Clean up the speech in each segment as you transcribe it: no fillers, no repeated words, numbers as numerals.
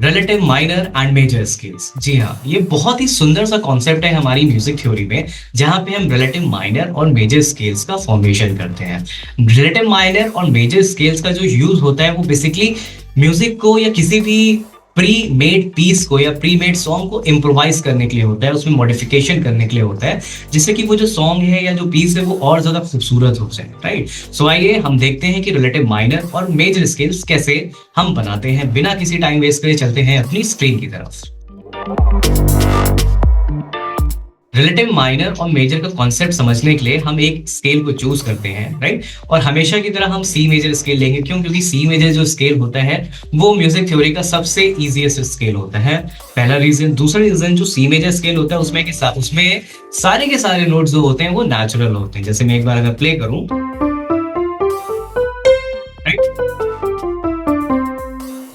Relative minor and major scales. जी हाँ, ये बहुत ही सुंदर सा कॉन्सेप्ट है हमारी म्यूजिक थ्योरी में, जहाँ पे हम रिलेटिव माइनर और मेजर स्केल्स का फॉर्मेशन करते हैं। रिलेटिव माइनर और मेजर स्केल्स का जो यूज होता है वो बेसिकली म्यूजिक को या किसी भी प्री मेड पीस को या प्री मेड सॉन्ग को इम्प्रोवाइज करने के लिए होता है, उसमें मॉडिफिकेशन करने के लिए होता है, जिससे कि वो जो सॉन्ग है या जो पीस है वो और ज्यादा खूबसूरत हो जाए, राइट। सो आइए हम देखते हैं कि रिलेटिव माइनर और मेजर स्केल्स कैसे हम बनाते हैं। बिना किसी टाइम वेस्ट करे चलते हैं अपनी स्क्रीन की तरफ। रिलेटिव माइनर और मेजर का कॉन्सेप्ट समझने के लिए हम एक स्केल को चूज करते हैं, राइट। और हमेशा की तरह हम सी मेजर स्केल लेंगे, क्यों? क्योंकि सी मेजर जो स्केल होता है वो म्यूजिक थ्योरी का सबसे इजीएस्ट स्केल होता है, पहला रीजन। दूसरा रीजन, जो सी मेजर स्केल होता है उसमें सारे के सारे नोट्स जो होते हैं वो नेचुरल होते हैं। जैसे मैं एक बार अगर प्ले करूं,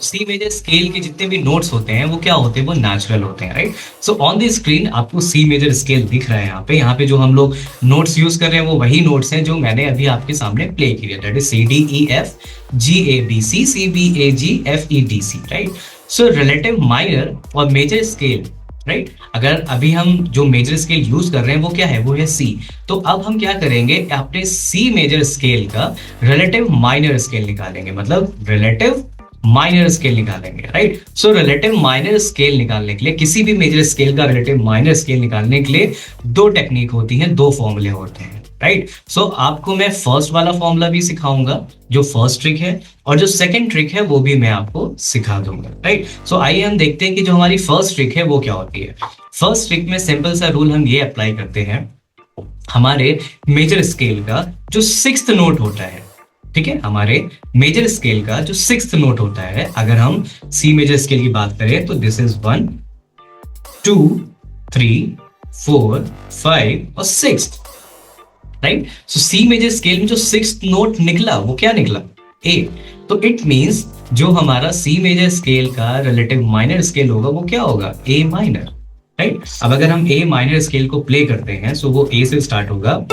सी मेजर स्केल के जितने भी नोट्स होते हैं वो क्या होते हैं? वो नेचुरल होते हैं, right. So on the screen आपको सी मेजर स्केल दिख रहा है। यहाँ पे जो हम लोग नोट्स यूज कर रहे हैं वो वही नोट्स हैं जो मैंने अभी आपके सामने प्ले किया, that is C D E F G A B C C B A G F E D C, right. So relative minor और मेजर स्केल, राइट। अगर अभी हम जो मेजर स्केल यूज कर रहे हैं वो क्या है? वो है सी। तो अब हम क्या करेंगे? अपने सी मेजर स्केल का रिलेटिव माइनर स्केल निकालेंगे, मतलब रिलेटिव माइनर स्केल निकालेंगे, right. So relative minor scale निकालने के लिए, किसी भी मेजर स्केल का रिलेटिव माइनर स्केल निकालने के लिए दो टेक्निक होती हैं, दो फॉर्मूले होते हैं, राइट। सो आपको मैं फर्स्ट वाला फॉर्मूला भी सिखाऊंगा जो फर्स्ट ट्रिक है, और जो सेकंड ट्रिक है वो भी मैं आपको सिखा दूंगा, राइट। सो आइए हम देखते हैं कि जो हमारी फर्स्ट ट्रिक है वो क्या होती है। फर्स्ट ट्रिक में सिंपल सा रूल हम ये अप्लाई करते हैं, हमारे मेजर स्केल का जो सिक्स्थ नोट होता है, ठीक है, हमारे मेजर स्केल का जो सिक्स्थ नोट होता है, अगर हम सी मेजर स्केल की बात करें तो दिस इज 1 2 3 4 5 और 6, राइट। सो सी मेजर स्केल में जो सिक्स्थ नोट निकला वो क्या निकला? ए। तो इट मींस जो हमारा सी मेजर स्केल का रिलेटिव माइनर स्केल होगा वो क्या होगा? ए माइनर, राइट। अब अगर हम ए माइनर स्केल को प्ले करते हैं सो वो ए से स्टार्ट होगा,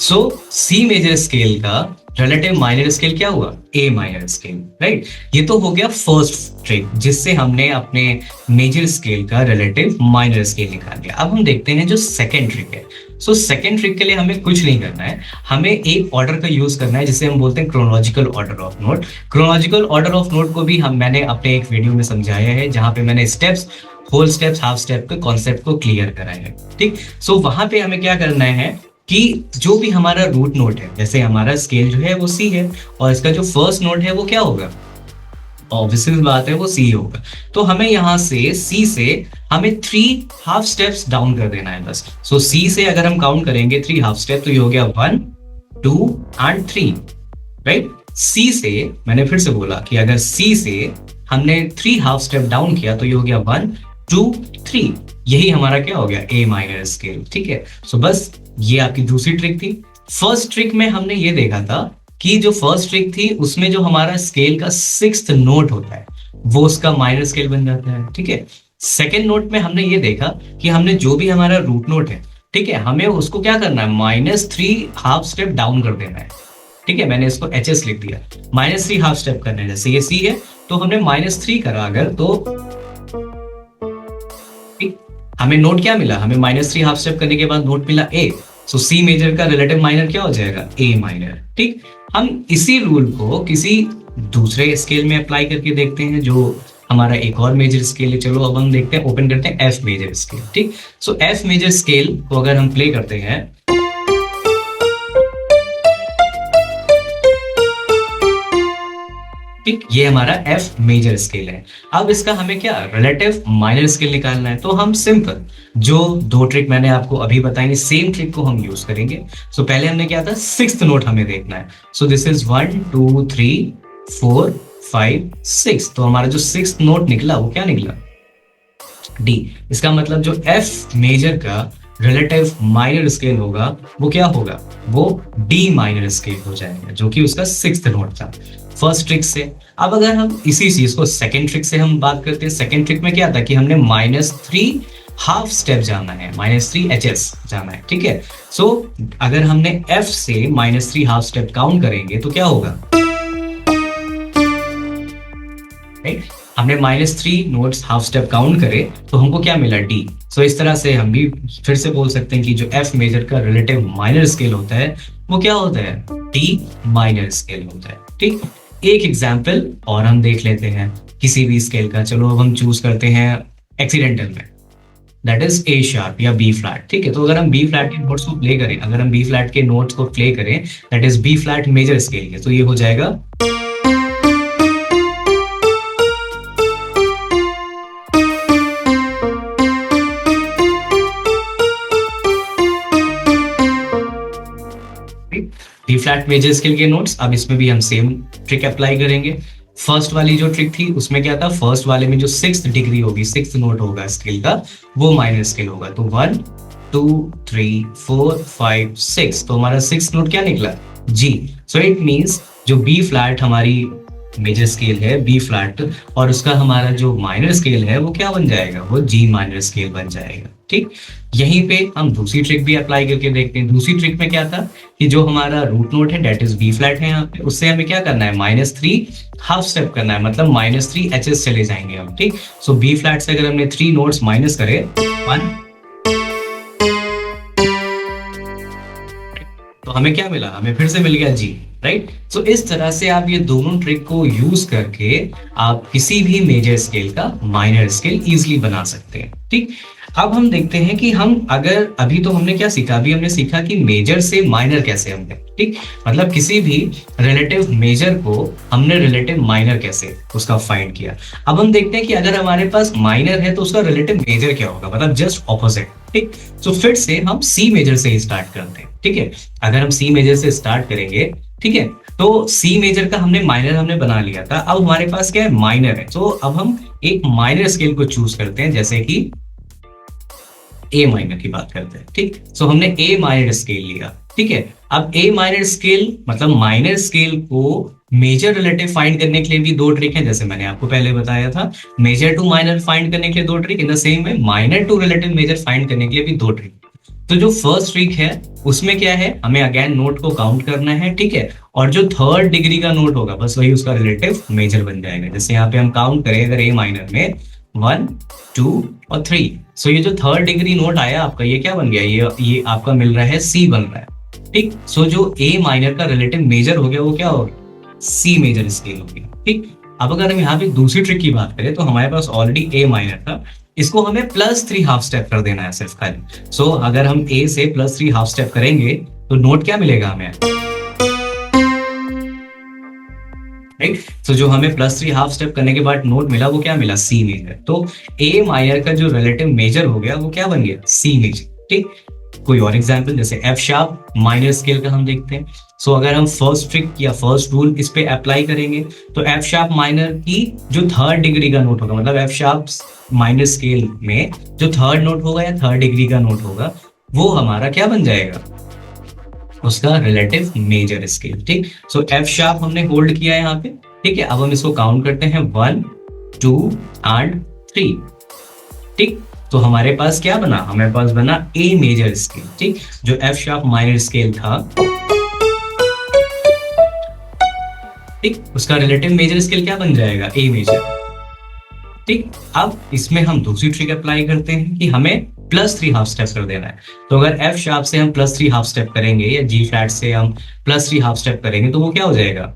सो सी मेजर स्केल का रिलेटिव माइनर स्केल क्या हुआ? ए माइनर स्केल, राइट। ये तो हो गया फर्स्ट ट्रिक, जिससे हमने अपने मेजर स्केल का रिलेटिव माइनर स्केल निकाल लिया। अब हम देखते हैं जो सेकंड ट्रिक है। सो सेकंड ट्रिक के लिए हमें कुछ नहीं करना है, हमें एक ऑर्डर का यूज करना है जिसे हम बोलते हैं chronological order of note. Chronological order of note को भी मैंने अपने एक वीडियो में समझाया है, जहां पे मैंने steps, whole steps, half step के कॉन्सेप्ट को क्लियर कराया है, ठीक। सो वहां पे हमें क्या करना है कि जो भी हमारा रूट नोट है, जैसे हमारा स्केल जो है वो सी है और इसका जो फर्स्ट नोट है वो क्या होगा? ऑब्वियसली बात है वो सी होगा। तो हमें यहाँ से सी से हमें 3 हाफ स्टेप्स डाउन कर देना है बस। सो सी से अगर हम काउंट करेंगे 3 हाफ स्टेप तो ये हो गया 1 2 एंड 3, राइट। सी से मैंने फिर से बोला कि अगर सी से हमने 3 हाफ स्टेप डाउन किया तो ये हो गया 1 2 3, यही हमारा क्या हो गया? ए माइनर स्केल, ठीक है। सो बस ये आपकी दूसरी ट्रिक थी। फर्स्ट ट्रिक में हमने ये देखा था कि जो फर्स्ट ट्रिक थी उसमें जो हमारा स्केल का सिक्स्थ नोट होता है वो उसका माइनर स्केल बन जाता है, ठीक है। सेकेंड नोट में हमने ये देखा कि हमने जो भी हमारा रूट नोट है, ठीक है, हमें उसको क्या करना है? -3 हाफ स्टेप डाउन कर देना है, ठीक है। मैंने इसको HS लिख दिया, -3 हाफ स्टेप करना है। जैसे ये सी है तो हमने -3 करा अगर, तो हमें नोट क्या मिला? हमें -3 हाफ स्टेप करने के बाद नोट मिला ए। सो सी मेजर का रिलेटिव माइनर क्या हो जाएगा? ए माइनर, ठीक। हम इसी रूल को किसी दूसरे स्केल में अप्लाई करके देखते हैं, जो हमारा एक और मेजर स्केल है। चलो अब हम देखते हैं, ओपन करते हैं एफ मेजर स्केल, ठीक। सो एफ मेजर स्केल को अगर हम प्ले करते हैं, ठीक, ये हमारा एफ मेजर स्केल है। अब इसका हमें क्या रिलेटिव माइनर स्केल निकालना है, तो हम सिंपल जो दो ट्रिक मैंने आपको अभी बताई सेम ट्रिक को हम यूज करेंगे। सो पहले हमने क्या था? सिक्स्थ नोट हमें देखना है। सो दिस इज 1 2 3 4 5 6, तो हमारा जो सिक्स्थ नोट निकला वो क्या निकला? डी। इसका मतलब जो एफ मेजर का रिलेटिव माइनर स्केल होगा वो क्या होगा? वो डी माइनर स्केल हो जाएगा, जो कि उसका सिक्स्थ नोट था फर्स्ट ट्रिक से। अब अगर हम इसी चीज को सेकंड ट्रिक से हम बात करते हैं, सेकंड ट्रिक में क्या था कि हमने -3 हाफ स्टेप जाना है, -3 HS जाना है, ठीक है। सो अगर हमने F से -3 हाफ स्टेप काउंट करेंगे तो क्या होगा, राइट। हमने -3 नोट्स हाफ स्टेप काउंट करे तो हमको क्या मिला, D। सो इस तरह से हम भी फिर से बोल सकते हैं कि जो F मेजर का रिलेटिव माइनर स्केल होता है वो क्या होता है, D माइनर स्केल होता है, ठीक। एक एग्जाम्पल और हम देख लेते हैं किसी भी स्केल का। चलो अब हम चूज करते हैं एक्सीडेंटल में, दैट इज ए शार्प या बी फ्लैट, ठीक है। तो अगर हम बी फ्लैट के नोट्स को प्ले करें, अगर हम बी फ्लैट के नोट्स को प्ले करें, that is B flat major scale के, तो ये हो जाएगा बी फ्लैट मेजर स्केल के नोट्स। अब इसमें भी हम सेम ट्रिक अप्लाई करेंगे। फर्स्ट वाली जो ट्रिक थी उसमें क्या था, फर्स्ट वाले में जो 6th डिग्री होगी, 6th नोट होगा स्केल का, वो माइनर स्केल होगा। तो 1 2 3 4 5 6, तो हमारा 6th नोट क्या निकला, जी। सो इट मीन्स जो बी फ्लैट हमारी मेजर स्केल है, बी फ्लैट, और उसका हमारा जो माइनर स्केल है वो क्या बन जाएगा, वो जी माइनर स्केल बन जाएगा, ठीक। यहीं पे हम दूसरी ट्रिक भी अप्लाई करके देखते हैं। दूसरी ट्रिक में क्या था कि जो हमारा रूट नोट है डेट इज बी फ्लैट है यहाँ पे, उससे हमें क्या करना है, -3 हाफ स्टेप करना है, मतलब -3 HS चले जाएंगे हम, ठीक। सो बी फ्लैट से अगर हमने 3 नोट्स माइनस करे 1, तो हमें क्या मिला, हमें फिर से मिल गया जी, राइट। सो इस तरह से आप ये दोनों ट्रिक को यूज करके आप किसी भी मेजर स्केल का माइनर स्केल इजीली बना सकते हैं, ठीक। अब हम देखते हैं कि हम अगर, अभी तो हमने क्या सीखा, अभी हमने सीखा कि मेजर से माइनर कैसे हम करें, ठीक। मतलब किसी भी रिलेटिव मेजर को हमने रिलेटिव माइनर कैसे उसका फाइंड किया। अब हम देखते हैं कि अगर हमारे पास माइनर है तो उसका रिलेटिव मेजर क्या होगा, मतलब जस्ट ऑपोजिट, ठीक। तो फिर से हम सी मेजर से ही स्टार्ट करते हैं, ठीक है। अगर हम सी मेजर से स्टार्ट करेंगे, ठीक है, तो सी मेजर का हमने माइनर हमने बना लिया था। अब हमारे पास क्या है, माइनर है। तो अब हम एक माइनर स्केल को चूज करते हैं, जैसे कि ए माइनर की बात करते हैं, ठीक। सो हमने ए माइनर स्केल लिया, ठीक है। अब ए माइनर स्केल मतलब माइनर स्केल को मेजर रिलेटिव फाइंड करने के लिए भी दो ट्रिक है, जैसे मैंने आपको पहले बताया था। मेजर टू माइनर फाइंड करने के लिए दो trick, in the same way minor to relative major find करने के लिए भी दो ट्रिक। तो जो फर्स्ट ट्रिक है उसमें क्या है, हमें अगेन नोट को काउंट करना है, ठीक है। और जो थर्ड डिग्री का नोट होगा बस वही उसका रिलेटिव मेजर बन जाएगा। जैसे यहाँ पे हम काउंट करें अगर ए माइनर में 1 2 और 3, सो ये जो थर्ड डिग्री नोट आया आपका, ये क्या बन गया, ये आपका मिल रहा है सी बन रहा है, ठीक। सो जो ए माइनर का रिलेटिव मेजर हो गया वो क्या हो गया, सी मेजर स्केल हो गया, ठीक। अब अगर हम यहाँ पे दूसरी ट्रिक की बात करें तो हमारे पास ऑलरेडी ए माइनर था, इसको हमें +3 हाफ स्टेप कर देना है सिर्फ खाली। सो अगर हम ए से +3 हाफ स्टेप करेंगे तो नोट क्या मिलेगा हमें, राइट। सो जो हमें +3 हाफ स्टेप करने के बाद नोट मिला वो क्या मिला, सी मेजर। तो ए माइनर का जो रिलेटिव मेजर हो गया वो क्या बन गया, सी मेजर, ठीक। कोई और एग्जांपल जैसे एफ शार्प माइनर स्केल का हम देखते हैं। सो अगर हम फर्स्ट ट्रिक या फर्स्ट रूल इस पे अप्लाई करेंगे तो एफ शार्प माइनर की जो थर्ड डिग्री का नोट होगा, मतलब एफ शार्प माइनर स्केल में जो थर्ड नोट होगा या थर्ड डिग्री का नोट होगा वो हमारा क्या बन जाएगा, उसका रिलेटिव मेजर स्केल, ठीक। सो एफ शार्प हमने होल्ड किया है यहाँ पे, ठीक है। अब हम इसको काउंट करते हैं 1 2 एंड 3, ठीक। तो हमारे पास क्या बना, हमारे पास बना ए मेजर स्केल, ठीक। जो एफ शार्प माइनर स्केल था, ठीक, उसका रिलेटिव मेजर स्केल क्या बन जाएगा, ए मेजर, ठीक। अब इसमें हम दूसरी ट्रिक अप्लाई करते हैं कि हमें +3 हाफ स्टेप कर देना है। तो अगर एफ शार्प से हम +3 हाफ स्टेप करेंगे या जी फ्लैट से हम +3 हाफ स्टेप करेंगे तो वो क्या हो जाएगा,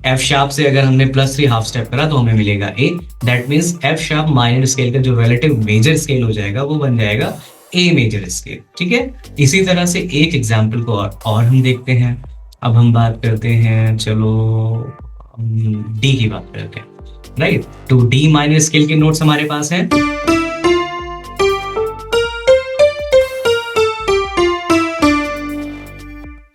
एफ शार्प से अगर हमने +3 हाफ स्टेप करा तो हमें मिलेगा A, that means F sharp minor scale का जो रिलेटिव मेजर स्केल हो जाएगा वो बन जाएगा ए मेजर स्केल, ठीक है। इसी तरह से एक एग्जांपल को और हम देखते हैं। अब हम बात करते हैं, चलो डी की बात करते हैं, राइट। तो डी माइनर स्केल के नोट्स हमारे पास हैं,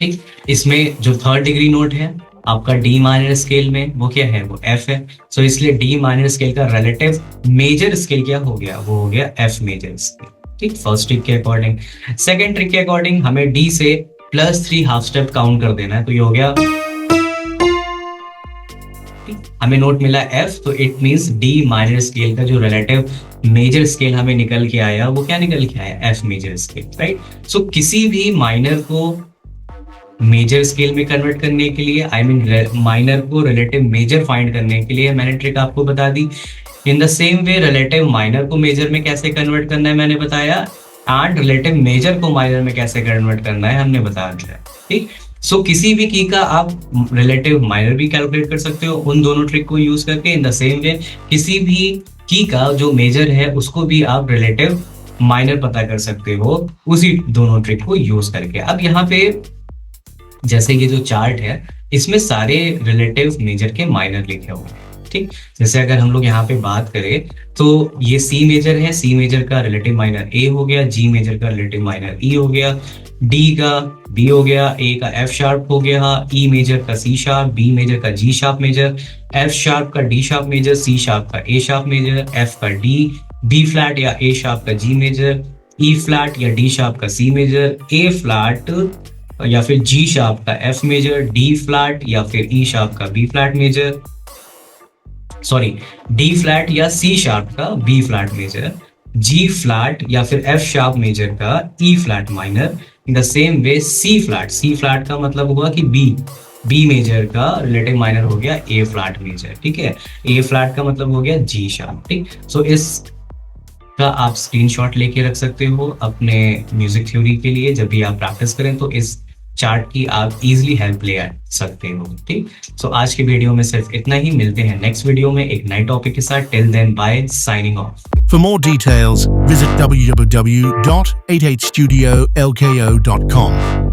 ठीक। इसमें जो थर्ड डिग्री नोट है आपका डी माइनर स्केल में वो क्या है, वो एफ है। सो इसलिए डी माइनर स्केल का रिलेटिव मेजर स्केल क्या हो गया, वो हो गया एफ मेजर स्केल, ठीक। फर्स्ट ट्रिक के अकॉर्डिंग। सेकंड ट्रिक के अकॉर्डिंग हमें डी से +3 हाफ स्टेप काउंट कर देना है, तो ये हो गया हमें नोट मिला एफ, तो it means D minor scale का जो रिलेटिव मेजर स्केल हमें निकल के आया वो क्या निकल के आया, एफ मेजर स्केल, राइट। सो किसी भी माइनर को मेजर स्केल में कन्वर्ट करने के लिए, आई मीन माइनर को रिलेटिव मेजर फाइंड करने के लिए मैंने ट्रिक आपको बता दी। In the same way relative minor को मेजर में कैसे कन्वर्ट करना है मैंने बताया, एंड रिलेटिव मेजर को माइनर में कैसे कन्वर्ट करना है हमने बता दिया, ठीक। सो किसी भी की का आप रिलेटिव माइनर भी कैलकुलेट कर सकते हो उन दोनों ट्रिक को यूज करके। इन द सेम वे किसी भी की का जो मेजर है उसको भी आप रिलेटिव माइनर पता कर सकते हो उसी दोनों ट्रिक को यूज करके। अब यहाँ पे जैसे ये जो चार्ट है इसमें सारे रिलेटिव मेजर के माइनर लिखे हुए हैं, ठीक। जैसे अगर हम लोग यहाँ पे बात करें तो ये सी मेजर है, सी मेजर का रिलेटिव माइनर ए हो गया, जी मेजर का रिलेटिव माइनर ई हो गया, डी का बी हो गया, ए का एफ शार्प हो गया, ई मेजर का सी शार्प, बी मेजर का G sharp major, F sharp का D sharp major, C sharp का ए शार्प मेजर, एफ का डी, बी फ्लैट या ए शार्प का जी मेजर, ई फ्लैट या डी शार्प का C major, A flat या फिर जी शार्प का एफ मेजर, डी फ्लैट या फिर ई शार्प का B flat major, sorry D flat या सी शार्प का B flat major, G flat या फिर एफ शार्प मेजर का E flat minor. In the same way C flat का मतलब हुआ कि बी मेजर का रिलेटिव माइनर हो गया ए फ्लैट मेजर, ठीक है। ए फ्लैट का मतलब हो गया जी शार्प, ठीक। सो इस का आप स्क्रीनशॉट लेके रख सकते हो अपने म्यूजिक थ्योरी के लिए, जब भी आप प्रैक्टिस करें तो इस चार्ट की आप इजीली हेल्प ले सकते हो, ठीक। सो आज के वीडियो में सिर्फ इतना ही, मिलते हैं नेक्स्ट वीडियो में एक नए टॉपिक के साथ। Till then bye, signing off. For more details, visit www.8hstudiolko.com.